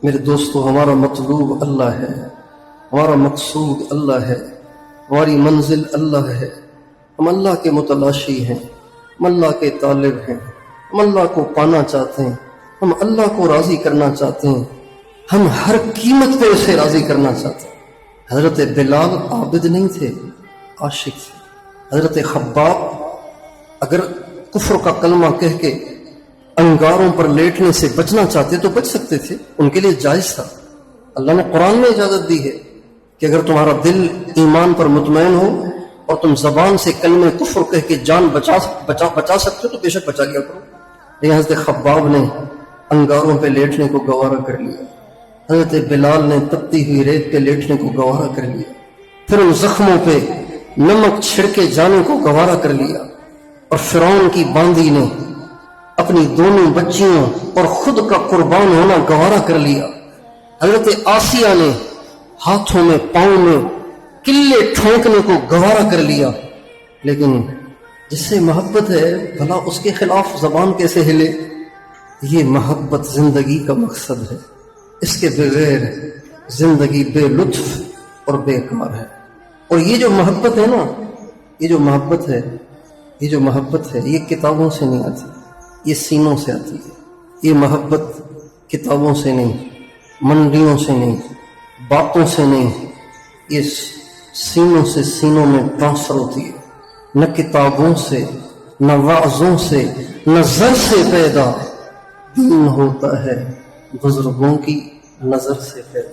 میرے دوستو، ہمارا مطلوب اللہ ہے، ہمارا مقصود اللہ ہے، ہماری منزل اللہ ہے۔ ہم اللہ کے متلاشی ہیں، ہم اللہ کے طالب ہیں، ہم اللہ کو پانا چاہتے ہیں، ہم اللہ کو راضی کرنا چاہتے ہیں، ہم ہر قیمت پہ اسے راضی کرنا چاہتے ہیں۔ حضرت بلال عابد نہیں تھے، عاشق تھے۔ حضرت خباب اگر کفر کا کلمہ کہہ کے انگاروں پر لیٹنے سے بچنا چاہتے تو بچ سکتے تھے، ان کے لیے جائز تھا۔ اللہ نے قرآن میں اجازت دی ہے کہ اگر تمہارا دل ایمان پر مطمئن ہو اور تم زبان سے کلمہ کفر کہہ کے جان بچا سکتے ہو تو بے شک بچا لیا کرو۔ لیکن حضرت خباب نے انگاروں پہ لیٹنے کو گوارا کر لیا، حضرت بلال نے تپتی ہوئی ریت پہ لیٹنے کو گوارا کر لیا، پھر ان زخموں پہ نمک چھڑکے جانے کو گوارا کر لیا، اور فرعون کی باندی نے اپنی دونوں بچیوں اور خود کا قربان ہونا گوارا کر لیا۔ حضرت آسیہ نے ہاتھوں میں پاؤں میں کلے ٹھونکنے کو گوارا کر لیا۔ لیکن جس سے محبت ہے بھلا اس کے خلاف زبان کیسے ہلے؟ یہ محبت زندگی کا مقصد ہے، اس کے بغیر زندگی بے لطف اور بیکار ہے۔ اور یہ جو محبت ہے نا، یہ جو محبت ہے یہ کتابوں سے نہیں آتی، یہ سینوں سے آتی ہے۔ یہ محبت کتابوں سے نہیں، منڈیوں سے نہیں، باتوں سے نہیں، یہ سینوں سے سینوں میں ٹرانسفر ہوتی ہے۔ نہ کتابوں سے، نہ وعظوں سے، نہ زر سے پیدا دین ہوتا ہے، بزرگوں کی نظر سے پیدا۔